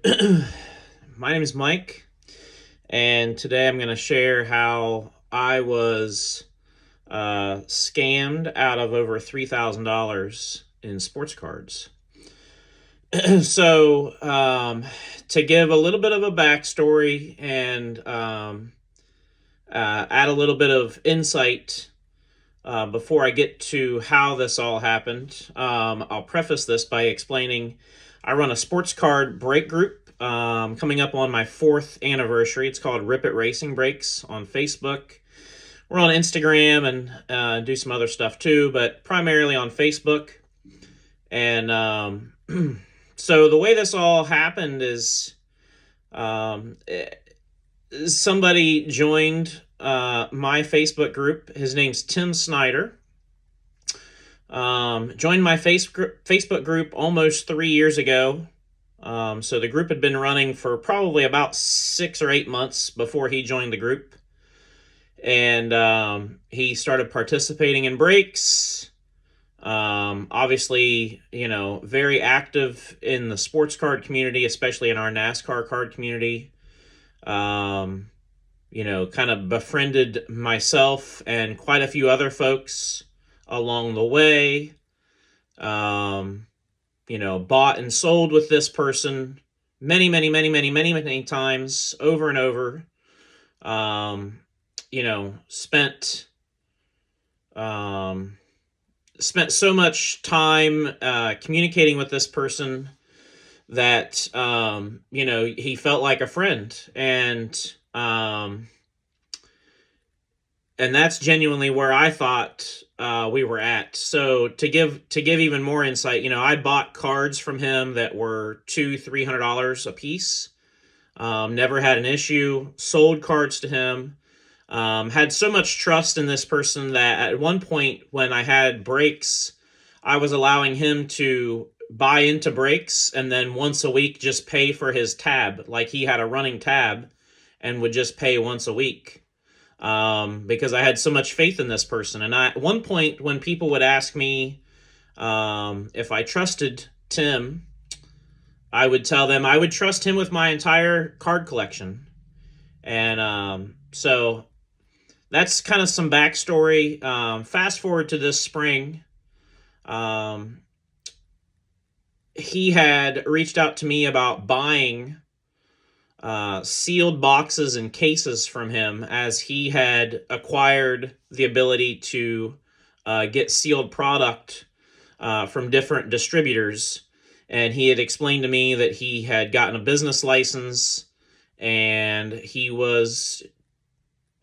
My name is Mike, and today I'm going to share how I was scammed out of over $3,000 in sports cards. So, to give a little bit of a backstory and add a little bit of insight before I get to how this all happened, I'll preface this by explaining I run a sports card break group coming up on my fourth anniversary. It's called Rip It Racing Breaks on Facebook. We're on Instagram and do some other stuff too, but primarily on Facebook. And so the way this all happened is um, somebody joined my Facebook group. His name's Tim Snyder. Joined my Facebook group almost 3 years ago. So the group had been running for probably about 6 or 8 months before he joined the group. And he started participating in breaks. Obviously, very active in the sports card community, especially in our NASCAR card community. Kind of befriended myself and quite a few other folks along the way. Bought and sold with this person many times over and over. Spent spent so much time communicating with this person that he felt like a friend, and that's genuinely where I thought we were at. So to give even more insight, I bought cards from him that were $200-300 a piece. Never had an issue. Sold cards to him. Had so much trust in this person that at one point when I had breaks, I was allowing him to buy into breaks and then once a week just pay for his tab. Like he had a running tab and would just pay once a week. Because I had so much faith in this person. And at one point, when people would ask me if I trusted Tim, I would tell them I would trust him with my entire card collection. And so that's kind of some backstory. Fast forward to this spring. He had reached out to me about buying sealed boxes and cases from him, as he had acquired the ability to get sealed product from different distributors. And he had explained to me that he had gotten a business license and he was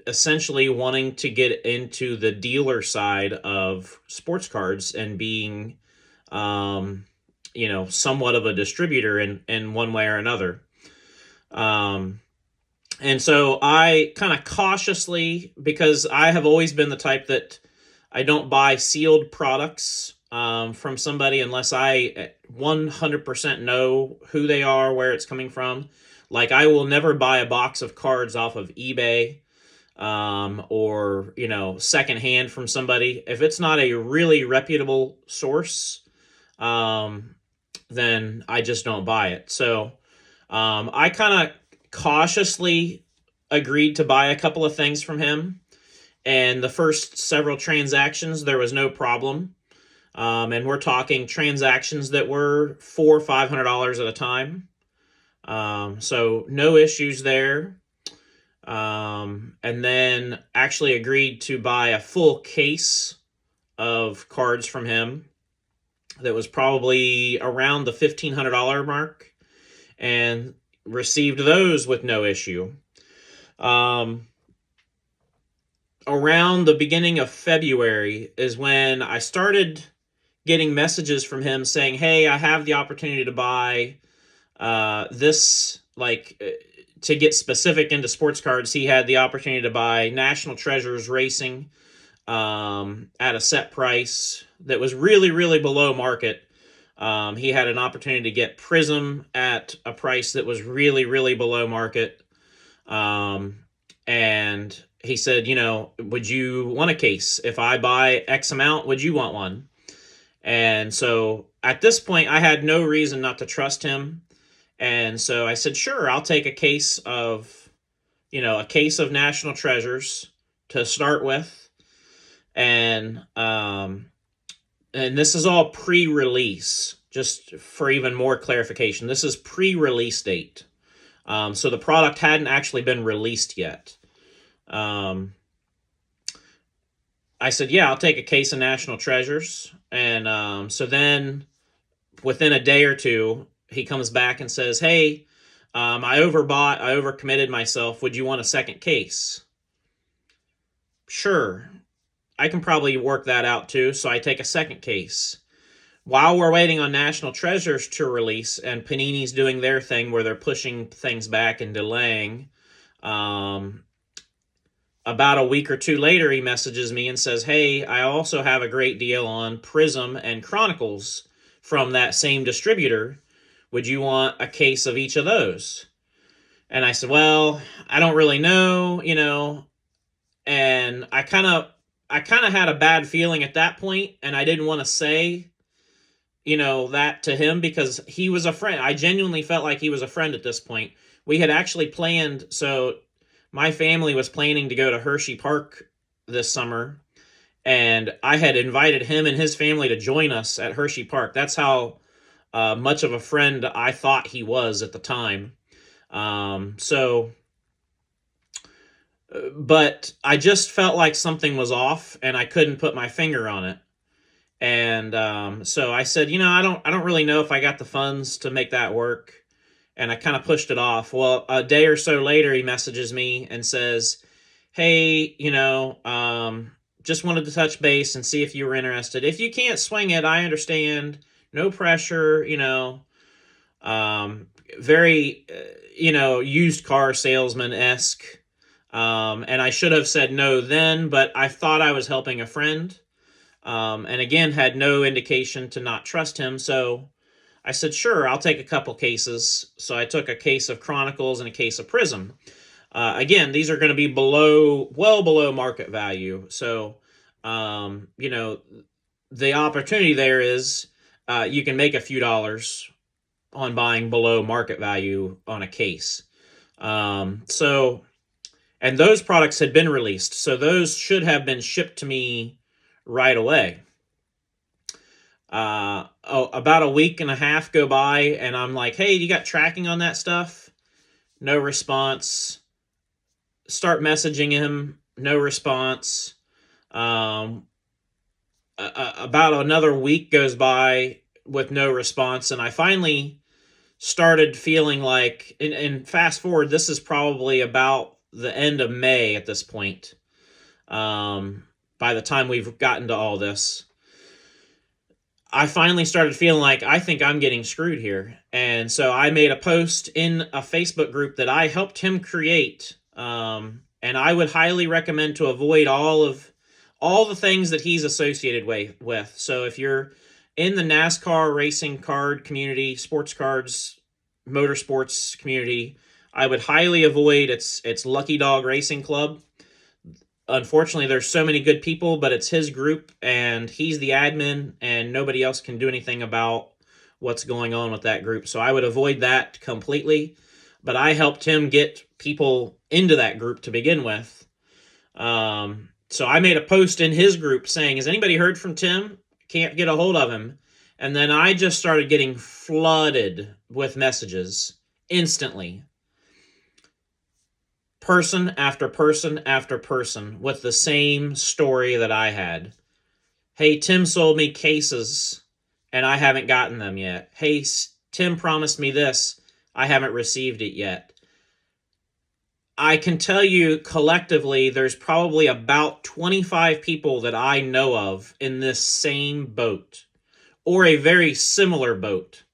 essentially wanting to get into the dealer side of sports cards and being, somewhat of a distributor in one way or another. And so I kind of cautiously, because I have always been the type that I don't buy sealed products from somebody unless I 100% know who they are, where it's coming from. Like I will never buy a box of cards off of eBay or, secondhand from somebody. If it's not a really reputable source, then I just don't buy it. So I kind of cautiously agreed to buy a couple of things from him. And the first several transactions, there was no problem. And we're talking transactions that were $400-500 at a time. So no issues there. And then actually agreed to buy a full case of cards from him that was probably around the $1,500 mark, and received those with no issue. Around the beginning of February is when I started getting messages from him saying, hey, I have the opportunity to buy this, to get specific into sports cards. He had the opportunity to buy National Treasures Racing at a set price that was really, really below market. He had an opportunity to get Prism at a price that was really, really below market. And he said, would you want a case? If I buy X amount, would you want one? And so at this point, I had no reason not to trust him. And so I said, sure, I'll take a case of, a case of National Treasures to start with. And this is all pre-release, just for even more clarification. This is pre-release date. So the product hadn't actually been released yet. I said, yeah, I'll take a case of National Treasures. And so then within a day or two, he comes back and says, hey, I overcommitted myself. Would you want a second case? Sure. I can probably work that out too. So I take a second case. While we're waiting on National Treasures to release, and Panini's doing their thing where they're pushing things back and delaying, about a week or two later, he messages me and says, hey, I also have a great deal on Prism and Chronicles from that same distributor. Would you want a case of each of those? And I said, well, I don't really know, and I kind of had a bad feeling at that point, and I didn't want to say, that to him, because he was a friend. I genuinely felt like he was a friend at this point. We had actually planned, so my family was planning to go to Hershey Park this summer, and I had invited him and his family to join us at Hershey Park. That's how much of a friend I thought he was at the time. But I just felt like something was off, and I couldn't put my finger on it. And so I said, I don't really know if I got the funds to make that work. And I kind of pushed it off. Well, a day or so later, he messages me and says, hey, just wanted to touch base and see if you were interested. If you can't swing it, I understand. No pressure, very, used car salesman-esque. And I should have said no then, but I thought I was helping a friend. And again, had no indication to not trust him. So I said, sure, I'll take a couple cases. So I took a case of Chronicles and a case of Prism. Again, these are going to be well below market value. So, the opportunity there is you can make a few dollars on buying below market value on a case. And those products had been released. So those should have been shipped to me right away. About a week and a half go by, and I'm like, hey, you got tracking on that stuff? No response. Start messaging him. No response. About another week goes by with no response, and I finally started feeling like, and fast forward, this is probably about the end of May at this point. By the time we've gotten to all this, I finally started feeling like I think I'm getting screwed here. And so I made a post in a Facebook group that I helped him create. And I would highly recommend to avoid all the things that he's associated with. So if you're in the NASCAR racing card community, sports cards, motorsports community, I would highly avoid its Lucky Dog Racing Club. Unfortunately, there's so many good people, but it's his group, and he's the admin, and nobody else can do anything about what's going on with that group. So I would avoid that completely. But I helped him get people into that group to begin with. So I made a post in his group saying, has anybody heard from Tim? Can't get a hold of him. And then I just started getting flooded with messages instantly. Person after person after person with the same story that I had. Hey, Tim sold me cases and I haven't gotten them yet. Hey, Tim promised me this. I haven't received it yet. I can tell you collectively there's probably about 25 people that I know of in this same boat or a very similar boat.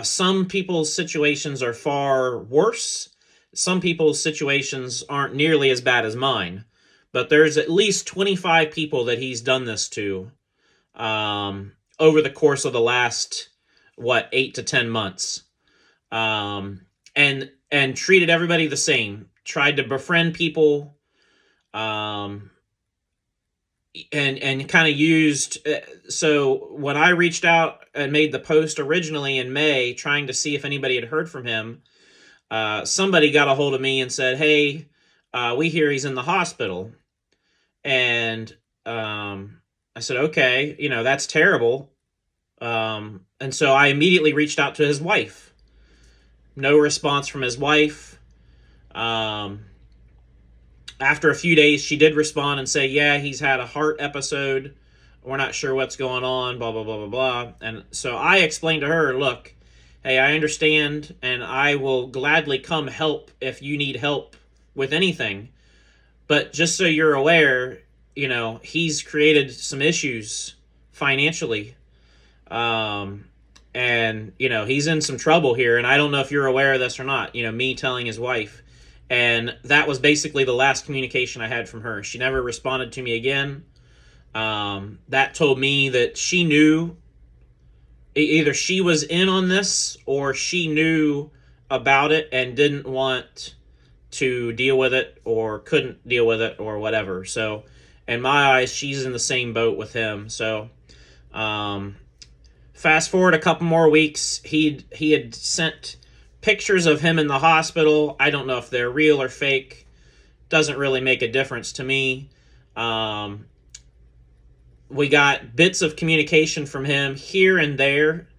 Some people's situations are far worse. Some people's situations aren't nearly as bad as mine, but there's at least 25 people that he's done this to over the course of the last, 8 to 10 months. And treated everybody the same. Tried to befriend people. and kind of used. So when I reached out and made the post originally in May, trying to see if anybody had heard from him, somebody got a hold of me and said, "Hey, we hear he's in the hospital." And I said, "Okay, that's terrible." And so I immediately reached out to his wife. No response from his wife. After a few days, she did respond and say, "Yeah, he's had a heart episode. We're not sure what's going on, blah, blah, blah, blah, blah." And so I explained to her, "Look, hey, I understand, and I will gladly come help if you need help with anything. But just so you're aware, he's created some issues financially. And, he's in some trouble here, and I don't know if you're aware of this or not," me telling his wife. And that was basically the last communication I had from her. She never responded to me again. That told me that she knew, either she was in on this or she knew about it and didn't want to deal with it or couldn't deal with it or whatever. So in my eyes, she's in the same boat with him. So fast forward a couple more weeks, he had sent pictures of him in the hospital. I don't know if they're real or fake. Doesn't really make a difference to me. We got bits of communication from him here and there.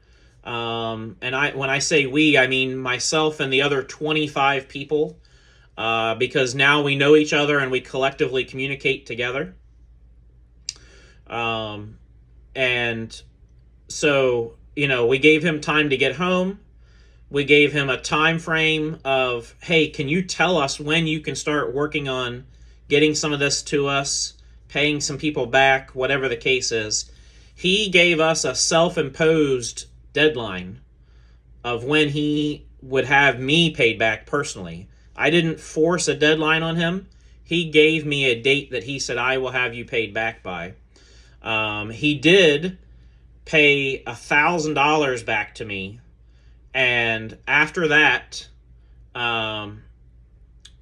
And when I say we, I mean myself and the other 25 people, because now we know each other and we collectively communicate together. And so, we gave him time to get home. We gave him a time frame of, "Hey, can you tell us when you can start working on getting some of this to us, paying some people back, whatever the case is." He gave us a self-imposed deadline of when he would have me paid back personally. I didn't force a deadline on him. He gave me a date that he said, "I will have you paid back by." He did pay $1,000 back to me. And after that,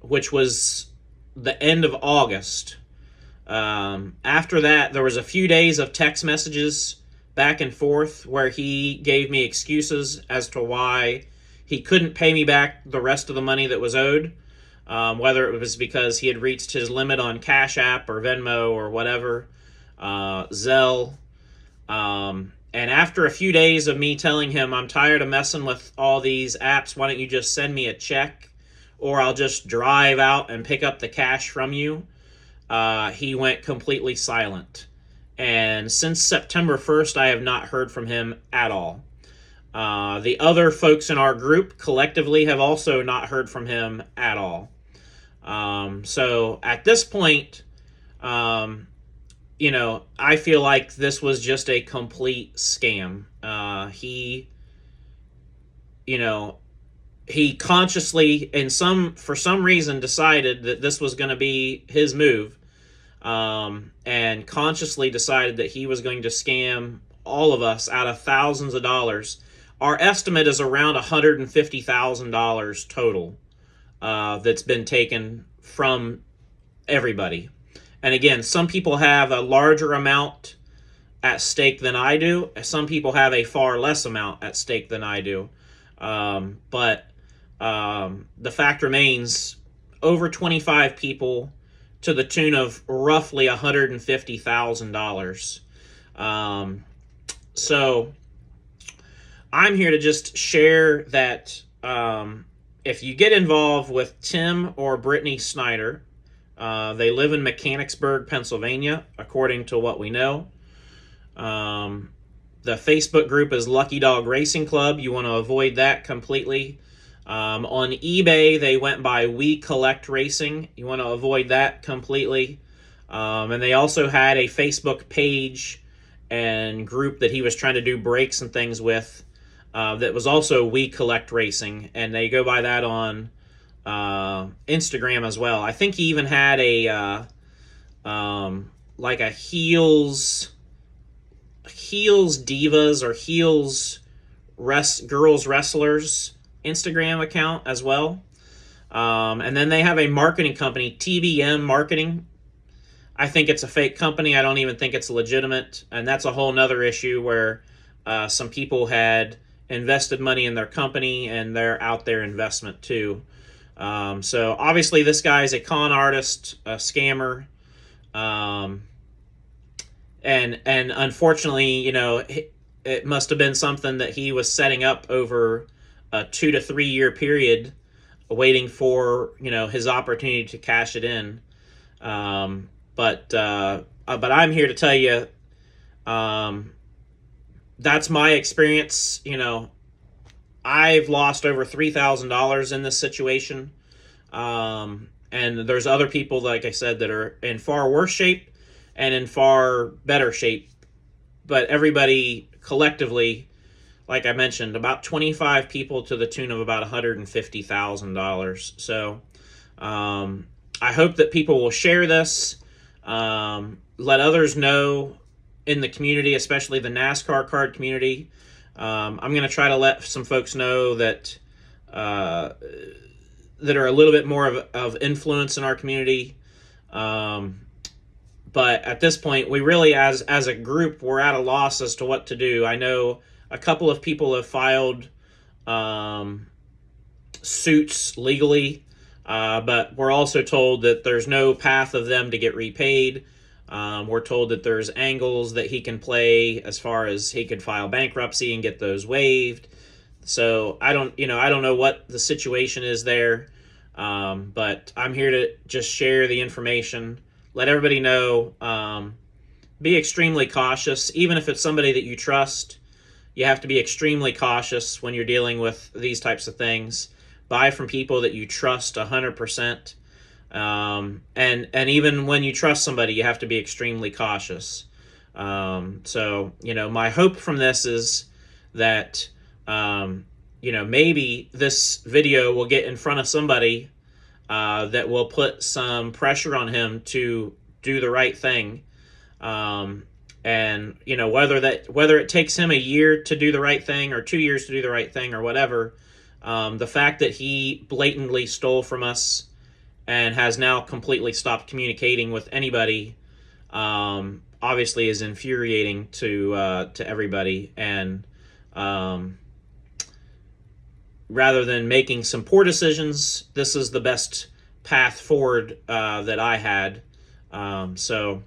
which was the end of August, after that, there was a few days of text messages back and forth where he gave me excuses as to why he couldn't pay me back the rest of the money that was owed, whether it was because he had reached his limit on Cash App or Venmo or whatever, Zelle. And after a few days of me telling him, "I'm tired of messing with all these apps, why don't you just send me a check, or I'll just drive out and pick up the cash from you," he went completely silent. And since September 1st, I have not heard from him at all. The other folks in our group collectively have also not heard from him at all. So at this point, I feel like this was just a complete scam. He consciously, for some reason, decided that this was going to be his move, and consciously decided that he was going to scam all of us out of thousands of dollars. Our estimate is around $150,000 total, that's been taken from everybody. And again, some people have a larger amount at stake than I do. Some people have a far less amount at stake than I do. But the fact remains, over 25 people to the tune of roughly $150,000. So I'm here to just share that if you get involved with Tim or Brittany Snyder, they live in Mechanicsburg, Pennsylvania, according to what we know. The Facebook group is Lucky Dog Racing Club. You want to avoid that completely. On eBay, they went by We Collect Racing. You want to avoid that completely. And they also had a Facebook page and group that he was trying to do breaks and things with, that was also We Collect Racing. And they go by that on Instagram as well. I think he even had a like a heels divas or heels girls wrestlers Instagram account as well. And then they have a marketing company, TBM Marketing. I think it's a fake company. I don't even think it's legitimate. And that's a whole nother issue where some people had invested money in their company and they're out their investment too. So obviously, this guy's a con artist, a scammer. Um, and unfortunately, it must have been something that he was setting up over a 2 to 3 year period, waiting for his opportunity to cash it in. But I'm here to tell you, um, that's my experience. I've lost over $3,000 in this situation, and there's other people, like I said, that are in far worse shape and in far better shape. But everybody collectively, like I mentioned, about 25 people to the tune of about $150,000. So I hope that people will share this, let others know in the community, especially the NASCAR card community. I'm going to try to let some folks know that that are a little bit more of influence in our community. But at this point, we really, as a group, we're at a loss as to what to do. I know a couple of people have filed suits legally, but we're also told that there's no path of them to get repaid. We're told that there's angles that he can play as far as he could file bankruptcy and get those waived. So I don't know what the situation is there, but I'm here to just share the information, let everybody know. Be extremely cautious, even if it's somebody that you trust. You have to be extremely cautious when you're dealing with these types of things. Buy from people that you trust 100%. And even when you trust somebody, you have to be extremely cautious. So my hope from this is that maybe this video will get in front of somebody that will put some pressure on him to do the right thing. And whether it takes him a year to do the right thing or 2 years to do the right thing or whatever, the fact that he blatantly stole from us and has now completely stopped communicating with anybody, obviously is infuriating to everybody. And rather than making some poor decisions, this is the best path forward that I had. So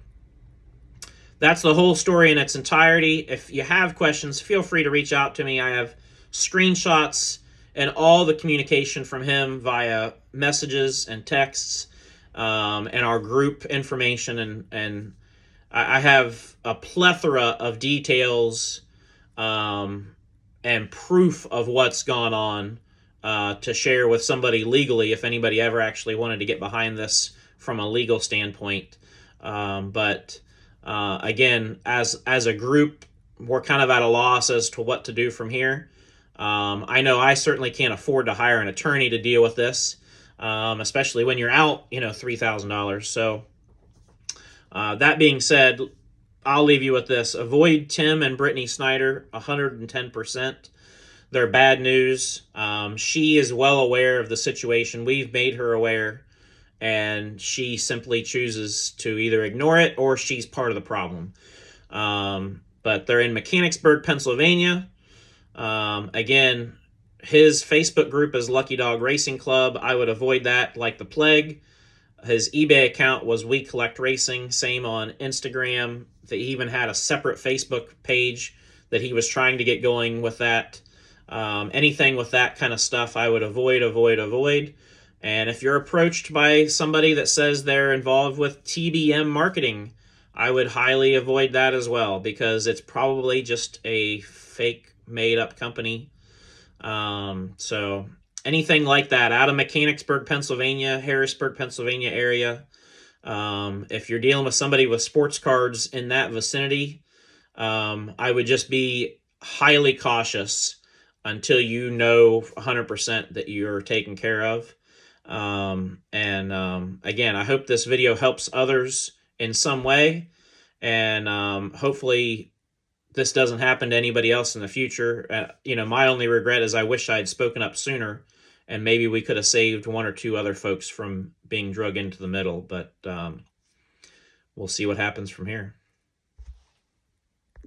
that's the whole story in its entirety. If you have questions, feel free to reach out to me. I have screenshots and all the communication from him via messages and texts, and our group information, and I have a plethora of details and proof of what's gone on to share with somebody legally if anybody ever actually wanted to get behind this from a legal standpoint. But again, as a group, we're kind of at a loss as to what to do from here. I know I certainly can't afford to hire an attorney to deal with this, especially when you're out, $3,000. So that being said, I'll leave you with this. Avoid Tim and Brittany Snyder 110%. They're bad news. She is well aware of the situation. We've made her aware, and she simply chooses to either ignore it or she's part of the problem. But they're in Mechanicsburg, Pennsylvania. Again, his Facebook group is Lucky Dog Racing Club. I would avoid that like the plague. His eBay account was We Collect Racing, same on Instagram. They even had a separate Facebook page that he was trying to get going with that. Anything with that kind of stuff, I would avoid. And if you're approached by somebody that says they're involved with TBM marketing, I would highly avoid that as well, because it's probably just a fake made-up company. So anything like that out of Mechanicsburg, Pennsylvania, Harrisburg, Pennsylvania area, if you're dealing with somebody with sports cards in that vicinity, I would just be highly cautious until 100% that you're taken care of. Again, I hope this video helps others in some way, and hopefully this doesn't happen to anybody else in the future. My only regret is I wish I had spoken up sooner, and maybe we could have saved one or two other folks from being drug into the middle. But we'll see what happens from here.